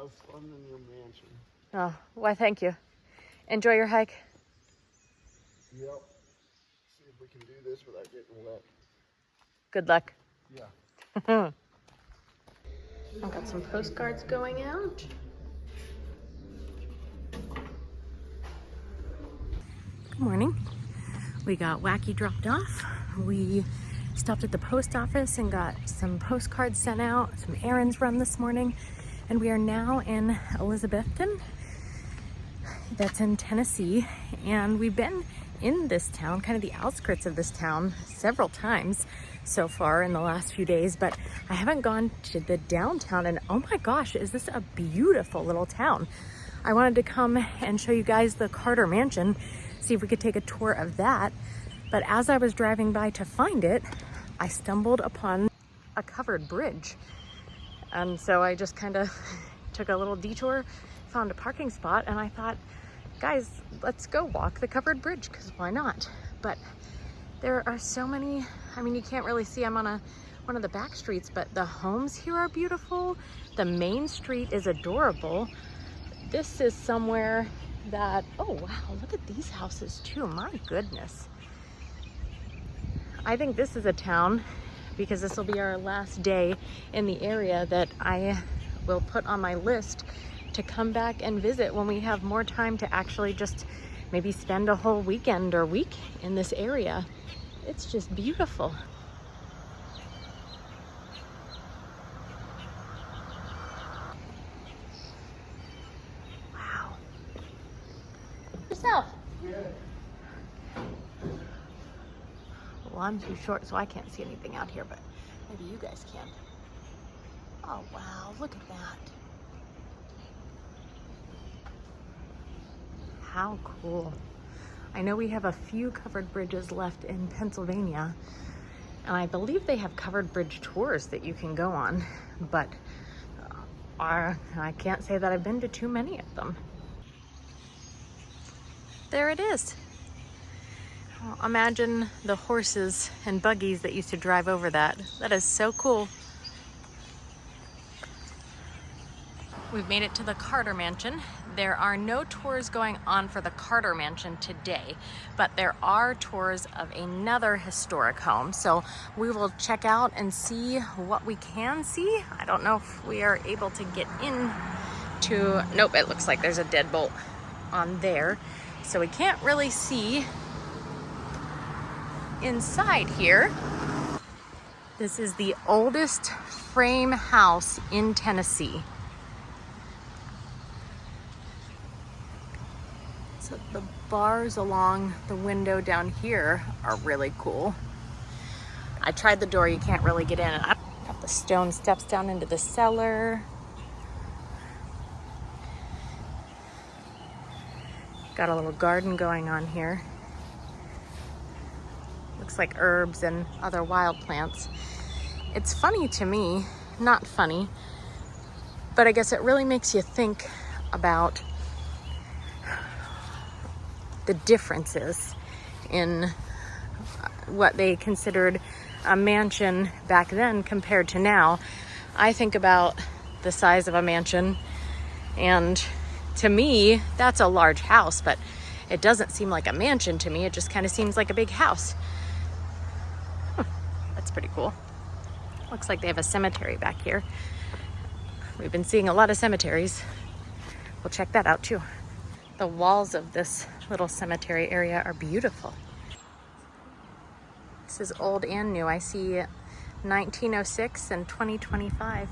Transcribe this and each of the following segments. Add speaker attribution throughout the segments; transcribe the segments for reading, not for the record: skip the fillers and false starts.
Speaker 1: have fun in your mansion.
Speaker 2: Oh, why thank you. Enjoy your hike.
Speaker 1: Yep. See if we can do this without getting wet.
Speaker 2: Good luck.
Speaker 1: Yeah.
Speaker 2: I've got some postcards going out. Good morning. We got Wacky dropped off. We stopped at the post office and got some postcards sent out, some errands run this morning, and we are now in Elizabethton. That's in Tennessee, and we've been in this town, kind of the outskirts of this town, several times so far in the last few days, but I haven't gone to the downtown, and oh my gosh, is this a beautiful little town. I wanted to come and show you guys the Carter Mansion, see if we could take a tour of that, but as I was driving by to find it, I stumbled upon a covered bridge, and so I just kind of took a little detour, found a parking spot, and I thought, guys, let's go walk the covered bridge, because why not? But there are so many, I mean, you can't really see, I'm on one of the back streets, but the homes here are beautiful. The main street is adorable. This is somewhere that, oh wow, look at these houses too, my goodness. I think this is a town, because this will be our last day in the area, that I will put on my list to come back and visit when we have more time to actually just maybe spend a whole weekend or week in this area. It's just beautiful. Wow. Yourself.
Speaker 1: Good.
Speaker 2: Well, I'm too short, so I can't see anything out here, but maybe you guys can. Oh, wow, look at that. How cool. I know we have a few covered bridges left in Pennsylvania, and I believe they have covered bridge tours that you can go on, but I can't say that I've been to too many of them. There it is. Oh, imagine the horses and buggies that used to drive over that. That is so cool. We've made it to the Carter Mansion. There are no tours going on for the Carter Mansion today, but there are tours of another historic home. So we will check out and see what we can see. I don't know if we are able to get in to, nope, it looks like there's a deadbolt on there. So we can't really see inside here. This is the oldest frame house in Tennessee. So the bars along the window down here are really cool. I tried the door, you can't really get in. I've got the stone steps down into the cellar. Got a little garden going on here. Looks like herbs and other wild plants. It's funny to me, not funny, but I guess it really makes you think about the differences in what they considered a mansion back then compared to now. I think about the size of a mansion, and to me, that's a large house, but it doesn't seem like a mansion to me. It just kind of seems like a big house. That's pretty cool. Looks like they have a cemetery back here. We've been seeing a lot of cemeteries. We'll check that out too. The walls of this little cemetery area are beautiful. This is old and new. I see 1906 and 2025.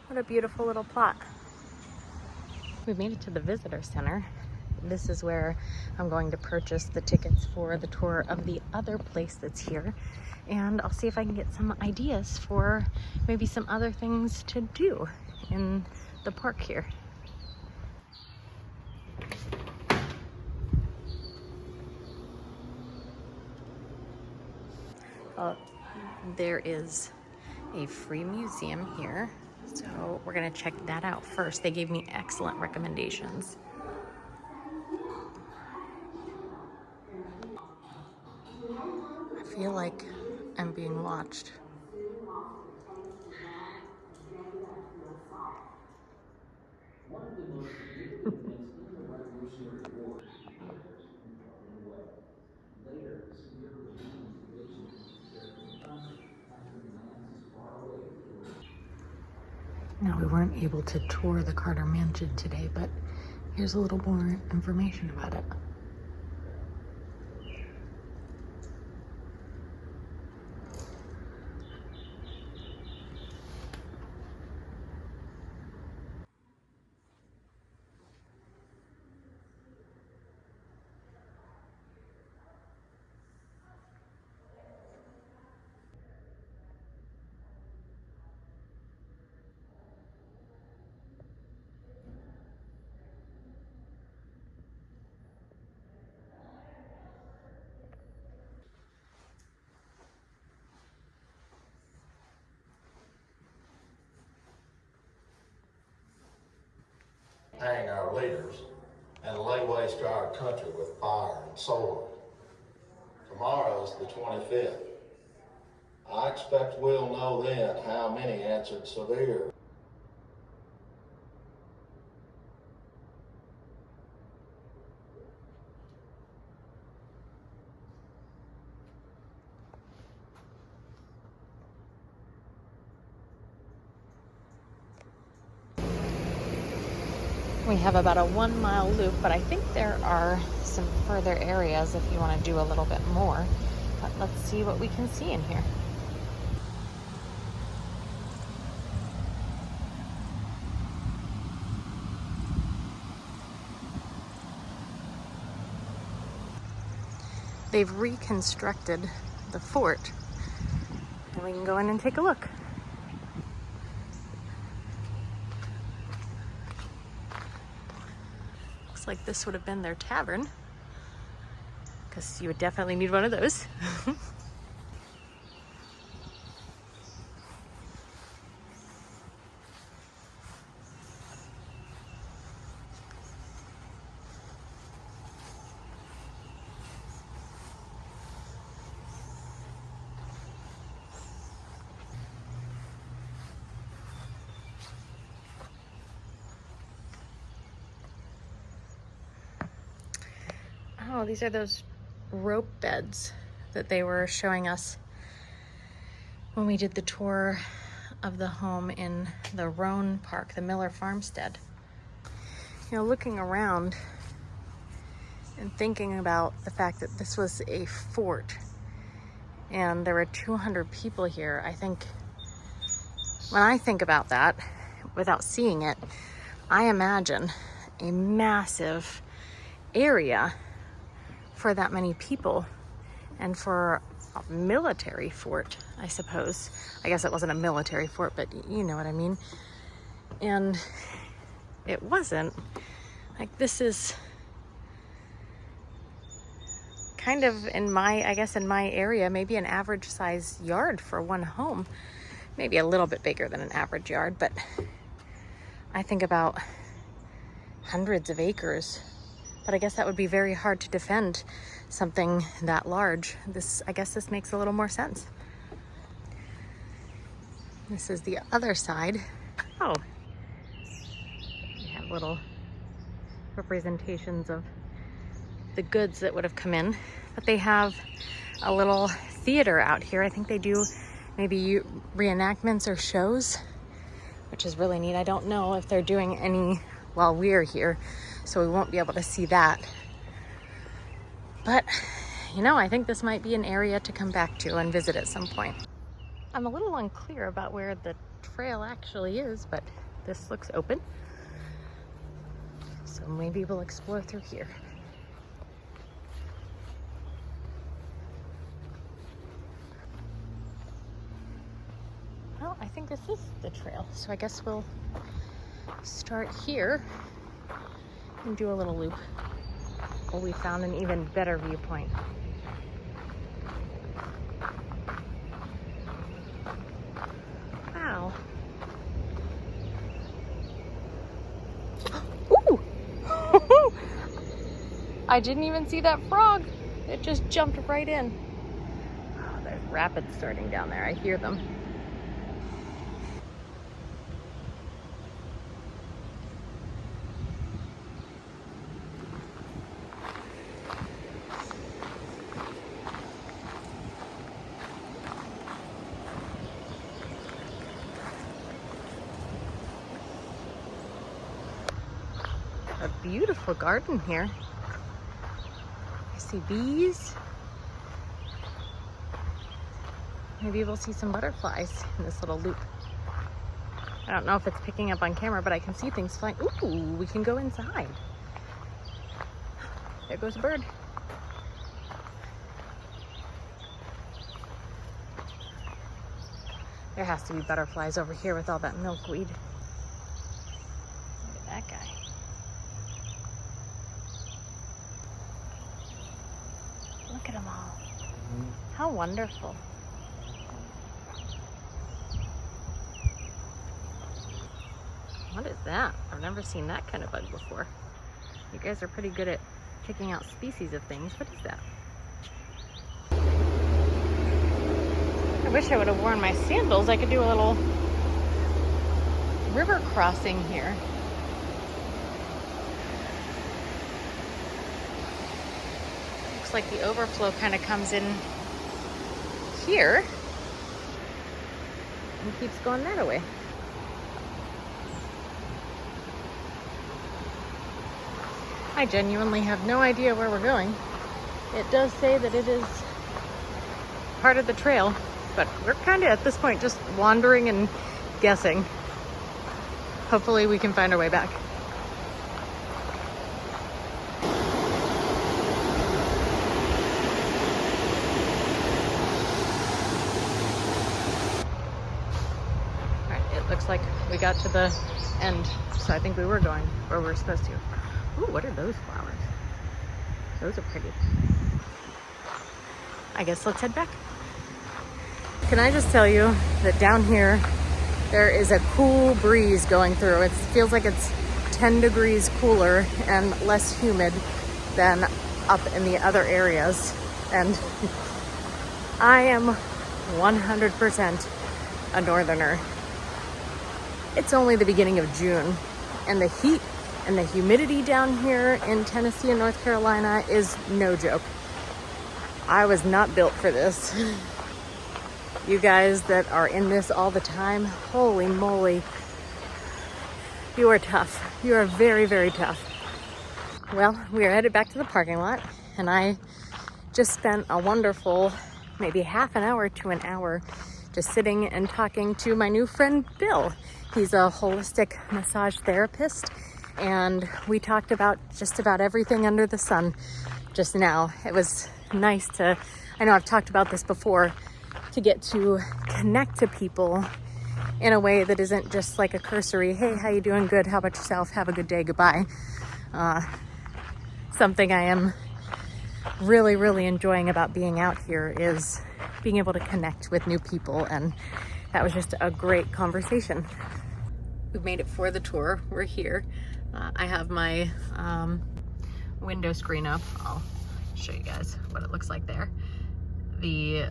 Speaker 2: What a beautiful little plot. We've made it to the visitor center. This is where I'm going to purchase the tickets for the tour of the other place that's here. And I'll see if I can get some ideas for maybe some other things to do in the park here. There is a free museum here, so we're gonna check that out first. They gave me excellent recommendations. I feel like I'm being watched. Now, we weren't able to tour the Carter Mansion today, but here's a little more information about it.
Speaker 3: Hang our leaders and lay waste to our country with fire and sword. Tomorrow's the 25th. I expect we'll know then how many answered severe.
Speaker 2: We have about a 1 mile loop, but I think there are some further areas if you want to do a little bit more. But let's see what we can see in here. They've reconstructed the fort, and we can go in and take a look. Looks like this would have been their tavern, because you would definitely need one of those. Oh, these are those rope beds that they were showing us when we did the tour of the home in the Roan Park, the Miller Farmstead. You know, looking around and thinking about the fact that this was a fort and there were 200 people here, I think, when I think about that, without seeing it, I imagine a massive area for that many people, and for a military fort, I suppose. I guess it wasn't a military fort, but you know what I mean. And it wasn't. Like, this is kind of in my area, maybe an average size yard for one home. Maybe a little bit bigger than an average yard, but I think about hundreds of acres. But I guess that would be very hard to defend something that large. I guess this makes a little more sense. This is the other side. Oh, we have little representations of the goods that would have come in. But they have a little theater out here. I think they do maybe reenactments or shows, which is really neat. I don't know if they're doing any while we're here, so we won't be able to see that. But, you know, I think this might be an area to come back to and visit at some point. I'm a little unclear about where the trail actually is, but this looks open. So maybe we'll explore through here. Well, I think this is the trail, so I guess we'll start here and do a little loop. Oh, we found an even better viewpoint. Wow. Ooh! I didn't even see that frog. It just jumped right in. Oh, there's rapids starting down there. I hear them. beautiful garden here. I see bees. Maybe we'll see some butterflies in this little loop. I don't know if it's picking up on camera, but I can see things flying. Ooh, we can go inside. There goes a bird. There has to be butterflies over here with all that milkweed. Look at that guy. Look at them all. How wonderful. What is that? I've never seen that kind of bug before. You guys are pretty good at picking out species of things. What is that? I wish I would have worn my sandals. I could do a little river crossing here. Looks like the overflow kind of comes in here and keeps going that way. I genuinely have no idea where we're going. It does say that it is part of the trail, but we're kind of at this point just wandering and guessing. Hopefully we can find our way back. All right, it looks like we got to the end, so I think we were going where we were supposed to. Ooh, what are those flowers? Those are pretty. I guess let's head back. Can I just tell you that down here, there is a cool breeze going through. It feels like it's 10 degrees cooler and less humid than up in the other areas. And I am 100% a northerner. It's only the beginning of June, and the heat and the humidity down here in Tennessee and North Carolina is no joke. I was not built for this. You guys that are in this all the time, holy moly, you are tough. You are very, very tough. Well, we are headed back to the parking lot, and I just spent a wonderful, maybe half an hour to an hour, just sitting and talking to my new friend, Bill. He's a holistic massage therapist, and we talked about just about everything under the sun just now. It was nice to, I know I've talked about this before, to get to connect to people in a way that isn't just like a cursory, hey, how you doing? Good. How about yourself? Have a good day. Goodbye. Something I am really, really enjoying about being out here is being able to connect with new people, and that was just a great conversation. We've made it for the tour. We're here. I have my window screen up. I'll show you guys what it looks like there. The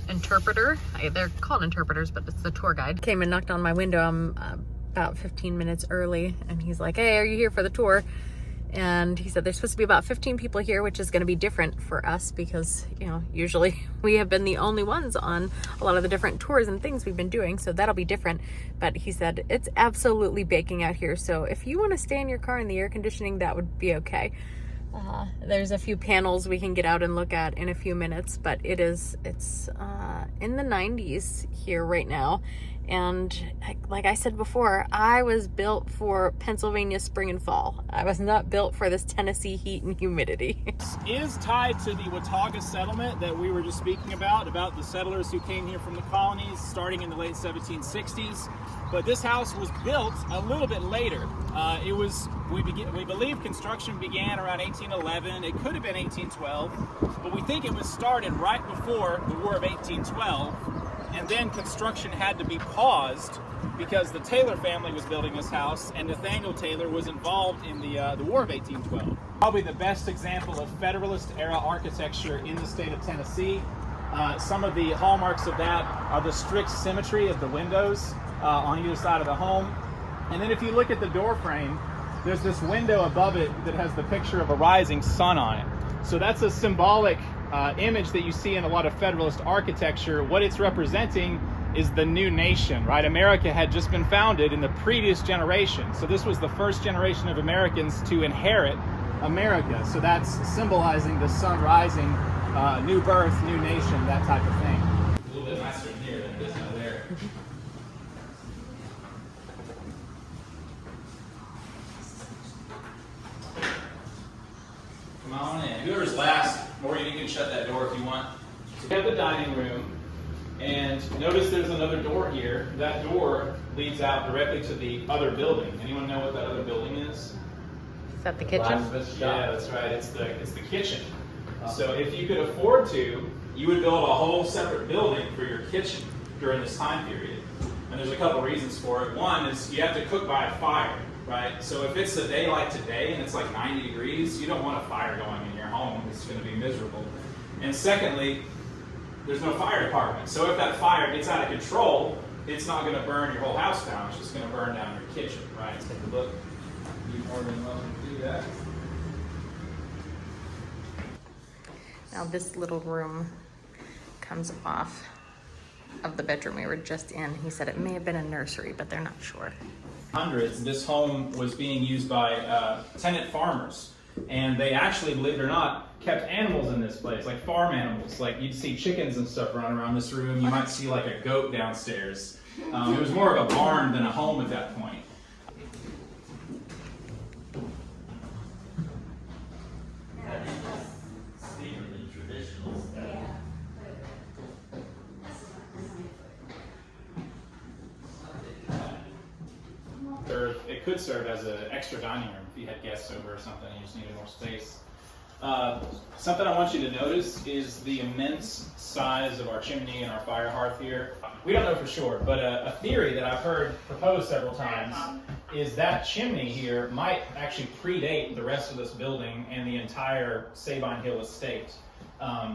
Speaker 2: interpreter, they're called interpreters, but it's the tour guide, came and knocked on my window. I'm about 15 minutes early, and he's like, hey, are you here for the tour? And he said there's supposed to be about 15 people here, which is going to be different for us because, you know, usually we have been the only ones on a lot of the different tours and things we've been doing, so that'll be different. But he said it's absolutely baking out here, so if you want to stay in your car in the air conditioning, that would be okay. There's a few panels we can get out and look at in a few minutes, but it's in the 90s here right now. And like I said before, I was built for Pennsylvania spring and fall. I was not built for this Tennessee heat and humidity.
Speaker 4: It is tied to the Watauga settlement that we were just speaking about the settlers who came here from the colonies starting in the late 1760s. But this house was built a little bit later. We believe construction began around 1811. It could have been 1812, but we think it was started right before the War of 1812. And then construction had to be paused because the Taylor family was building this house, and Nathaniel Taylor was involved in the War of 1812. Probably the best example of Federalist era architecture in the state of Tennessee. Some of the hallmarks of that are the strict symmetry of the windows on either side of the home. And then if you look at the door frame, there's this window above it that has the picture of a rising sun on it. So that's a symbolic image that you see in a lot of Federalist architecture. What it's representing is the new nation, right? America had just been founded in the previous generation. So this was the first generation of Americans to inherit America. So that's symbolizing the sun rising, new birth, new nation, that type of thing. A little bit nicer in here than it is out there. Come on in. Whoever's last, Morgan, you can shut that door if you want. So we have the dining room, and notice there's another door here. That door leads out directly to the other building. Anyone know what that other building is?
Speaker 2: Is that the kitchen?
Speaker 4: Yeah, that's right. It's the kitchen. So if you could afford to, you would build a whole separate building for your kitchen during this time period. And there's a couple reasons for it. One is you have to cook by a fire, right? So if it's a day like today and it's like 90 degrees, you don't want a fire going in your home. It's going to be miserable. And secondly, there's no fire department. So if that fire gets out of control, it's not going to burn your whole house down. It's just going to burn down your kitchen, right? Let's take a look. You're more than welcome to do that.
Speaker 2: Now this little room comes off of the bedroom we were just in. He said it may have been a nursery, but they're not sure.
Speaker 4: Hundreds, this home was being used by tenant farmers. And they actually, believe it or not, kept animals in this place, like farm animals. Like you'd see chickens and stuff running around this room. You might see like a goat downstairs. It was more of a barn than a home at that point. Or it could serve as an extra dining room if you had guests over or something and you just needed more space. Something I want you to notice is the immense size of our chimney and our fire hearth here. We don't know for sure, but a theory that I've heard proposed several times is that chimney here might actually predate the rest of this building and the entire Sabine Hill estate.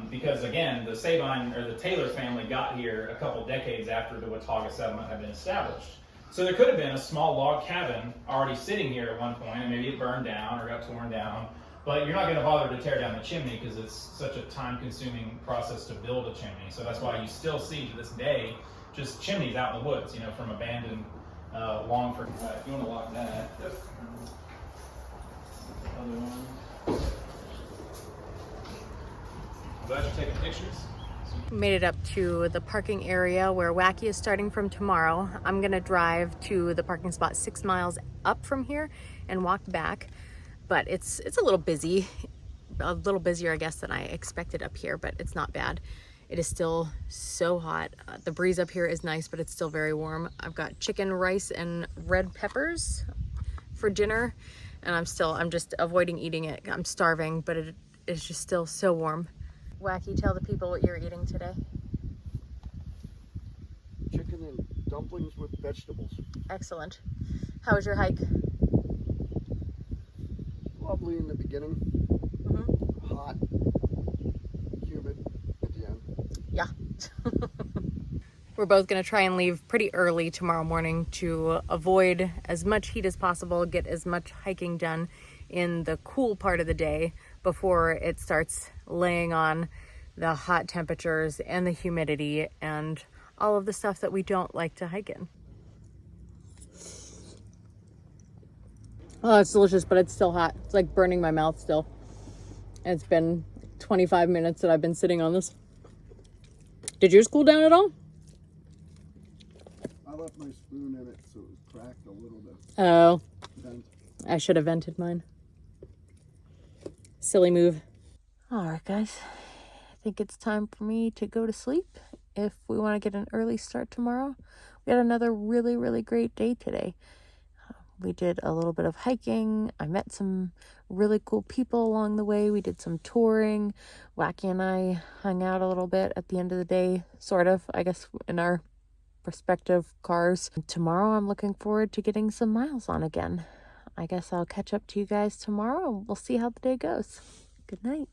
Speaker 4: Because again, the Sabine or the Taylor family got here a couple decades after the Watauga settlement had been established. So there could have been a small log cabin already sitting here at one point, and maybe it burned down or got torn down. But you're not going to bother to tear down the chimney because it's such a time-consuming process to build a chimney. So that's why you still see to this day just chimneys out in the woods, you know, from abandoned long for. If you want to lock that. Yep. Other one. I'm glad you're taking pictures.
Speaker 2: Made it up to the parking area where Wacky is starting from tomorrow. I'm gonna drive to the parking spot 6 miles up from here and walk back. But it's a little busy, a little busier I guess than I expected up here, but it's not bad. It is still so hot. The breeze up here is nice, but it's still very warm. I've got chicken, rice, and red peppers for dinner, and I'm just avoiding eating it. I'm starving, but it is just still so warm. Wacky, tell the people what you're eating today.
Speaker 1: Chicken and dumplings with vegetables.
Speaker 2: Excellent. How was your hike?
Speaker 1: Lovely in the beginning.
Speaker 2: Mm-hmm.
Speaker 1: Hot. Humid at the end.
Speaker 2: Yeah. We're both going to try and leave pretty early tomorrow morning to avoid as much heat as possible, get as much hiking done in the cool part of the day before it starts laying on the hot temperatures and the humidity and all of the stuff that we don't like to hike in. Oh, it's delicious, but it's still hot. It's like burning my mouth still. And it's been 25 minutes that I've been sitting on this. Did yours cool down at all?
Speaker 1: I left my spoon in it so it was cracked a little bit.
Speaker 2: Oh,
Speaker 1: Vent.
Speaker 2: I should have vented mine. Silly move. All right, guys. I think it's time for me to go to sleep if we want to get an early start tomorrow. We had another really, really great day today. We did a little bit of hiking. I met some really cool people along the way. We did some touring. Wacky and I hung out a little bit at the end of the day, sort of, I guess, in our respective cars. Tomorrow, I'm looking forward to getting some miles on again. I guess I'll catch up to you guys tomorrow. We'll see how the day goes. Good night.